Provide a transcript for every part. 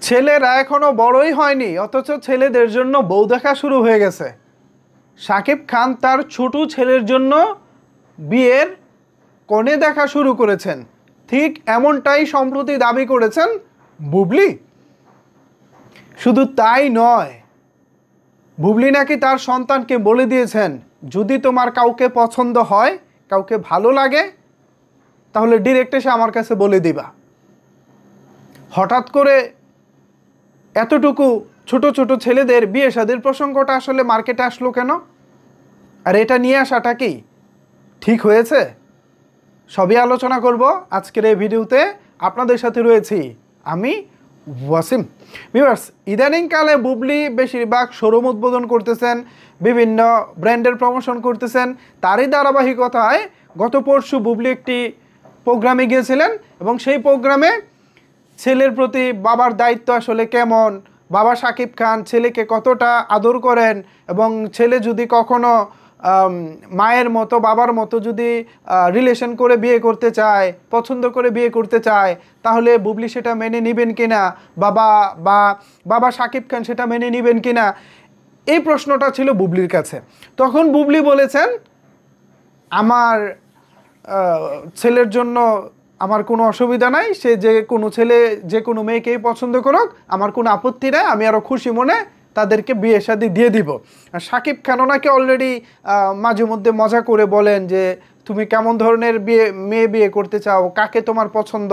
ছেলেরা এখনো বড়ই হয়নি অথচ ছেলেদের জন্য বউ দেখা শুরু হয়ে গেছে। শাকিব খান তার ছোট ছেলের জন্য বিয়ের কনে দেখা শুরু করেছেন। ঠিক এমনটাই সম্প্রতি দাবি করেছেন বুবলি। শুধু তাই নয়, বুবলি নাকি তার সন্তানকে বলে দিয়েছেন, যদি তোমার কাউকে পছন্দ হয়, কাউকে ভালো লাগে, তাহলে ডিরেক্ট এসে আমার কাছে বলে দিবা। হঠাৎ করে এতটুকু ছোট ছোট ছেলেদের বিয়ে শাদীর প্রসঙ্গটা আসলে মার্কেটে আসলো কেন? আর এটা নিয়ে আসাটা কি ঠিক হয়েছে? সবই আলোচনা করব আজকের এই ভিডিওতে। আপনাদের সাথে রয়েছি আমি ওয়াসিম। ভিউয়ার্স, ইদানিংকালে বুবলি বেশিরভাগ শোরুম উদ্বোধন করতেছেন, বিভিন্ন ব্র্যান্ডের প্রমোশন করতেছেন। তারই ধারাবাহিকতায় গত পরশু বুবলি একটি প্রোগ্রামে গিয়েছিলেন এবং সেই প্রোগ্রামে ছেলের প্রতি বাবার দায়িত্ব আসলে কেমন, বাবা শাকিব খান ছেলেকে কতটা আদর করেন, এবং ছেলে যদি কখনো মায়ের মতো বাবার মতো যদি রিলেশন করে বিয়ে করতে চায়, পছন্দ করে বিয়ে করতে চায়, তাহলে বুবলি সেটা মেনে নেবেন কিনা, বাবা শাকিব খান সেটা মেনে নেবেন কিনা, এই প্রশ্নটা ছিল বুবলির কাছে। তখন বুবলি বলেছেন, আমার ছেলের জন্য আমার কোনো অসুবিধা নাই, সে যে কোনো ছেলে যে কোনো মেয়েকেই পছন্দ করুক, আমার কোনো আপত্তি নাই, আমি আরও খুশি মনে তাদেরকে বিয়ে শাদী দিয়ে দিব। আর শাকিব খান ওনাকে অলরেডি মাঝে মধ্যে মজা করে বলেন যে, তুমি কেমন ধরনের মেয়ে বিয়ে করতে চাও, কাকে তোমার পছন্দ,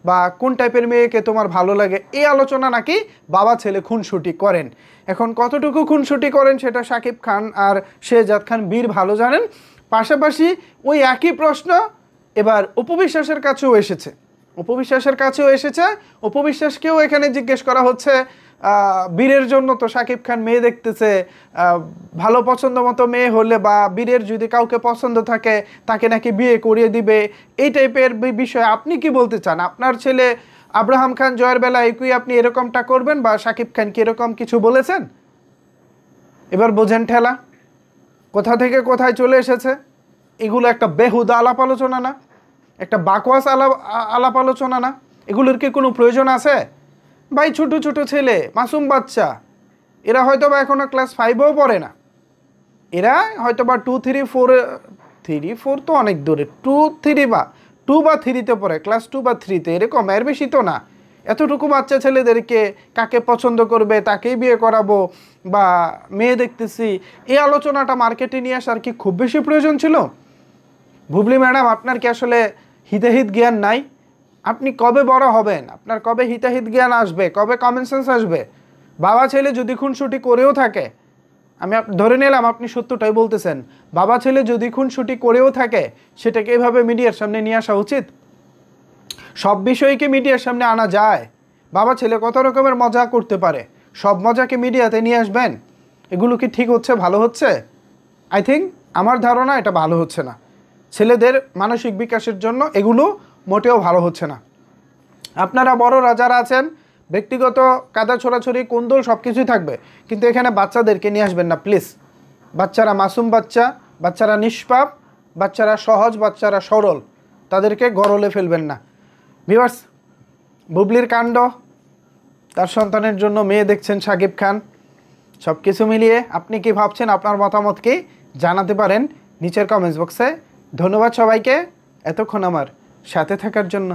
বা কোন টাইপের মেয়েকে তোমার ভালো লাগে, এই আলোচনা নাকি বাবা ছেলে খুনসুটি করেন। এখন কতটুকু খুনসুটি করেন সেটা শাকিব খান আর শেহজাদ খান বীর ভালো জানেন। পাশাপাশি ওই একই প্রশ্ন এবার অপু বিশ্বাসের কাছেও এসেছে। অপু বিশ্বাসকেও এখানে জিজ্ঞেস করা হচ্ছে, বীরের জন্য তো শাকিব খান মেয়ে দেখতেছে, ভালো পছন্দ মতো মেয়ে হলে বা বীরের যদি কাউকে পছন্দ থাকে তাকে নাকি বিয়ে করিয়ে দিবে, এই টাইপের বিষয়ে আপনি কি বলতে চান? আপনার ছেলে আব্রাহাম খান জয়ের বেলা একই আপনি এরকমটা করবেন, বা শাকিব খান কি এরকম কিছু বলেছেন? এবার বোঝেন ঠেলা কোথা থেকে কোথায় চলে এসেছে। এগুলো একটা বেহুদা আলাপ আলোচনা না, একটা বাকওয়াস আলাপ আলোচনা না? এগুলোর কি কোনো প্রয়োজন আছে? ভাই, ছোট ছোট ছেলে, মাসুম বাচ্চা, এরা হয়তো বা এখনও ক্লাস 5-এও পড়ে না, এরা হয়তো বা 2, 3, 4 তো অনেক দূরে, 2 বা 3-তে পড়ে, ক্লাস 2 বা 3-তে, এরকম, এর বেশি তো না। এতটুকু বাচ্চা ছেলেদেরকে কাকে পছন্দ করবে তাকেই বিয়ে করাবো, বা মেয়ে দেখতেছি, এই আলোচনাটা মার্কেটে নিয়ে আসার কি খুব বেশি প্রয়োজন ছিল? বুবলি ম্যাডাম, আপনার কি আসলে হিতাহিত জ্ঞান নাই? আপনি কবে বড় হবেন? আপনার কবে হিতাহিত জ্ঞান আসবে? কবে কমন সেন্স আসবে? বাবা ছেলে যদি খুনসুটি করেও থাকে, আমি ধরে নিলাম আপনি সত্যটাই বলতেছেন, বাবা ছেলে যদি খুনসুটি করেও থাকে, সেটাকে এভাবে মিডিয়ার সামনে নিয়ে আসা উচিত? সব বিষয়কে মিডিয়ার সামনে আনা যায়? বাবা ছেলে কত রকমের মজা করতে পারে, সব মজাকে মিডিয়াতে নিয়ে আসবেন? এগুলো কি ঠিক হচ্ছে, ভালো হচ্ছে? আই থিঙ্ক, আমার ধারণা এটা ভালো হচ্ছে না। ছেলেদের মানসিক বিকাশের জন্য এগুলো মোটেও ভালো হচ্ছে না। আপনারা বড়রা যারা আছেন, ব্যক্তিগত কাদা ছোড়াছড়ি কোন্দল সব কিছুই থাকবে, কিন্তু এখানে বাচ্চাদেরকে নিয়ে আসবেন না প্লিজ। বাচ্চারা মাসুম বাচ্চারা নিষ্পাপ, বাচ্চারা সহজ, বাচ্চারা সরল, তাদেরকে গরলে ফেলবেন না। ভিউয়ার্স, বুবলির কাণ্ড, তার সন্তানের জন্য মেয়ে দেখছেন শাকিব খান, সব কিছু মিলিয়ে আপনি কি ভাবছেন? আপনার মতামত কি জানাতে পারেন নিচের কমেন্টস বক্সে। ধন্যবাদ সবাইকে এতক্ষণ আমার সাথে থাকার জন্য।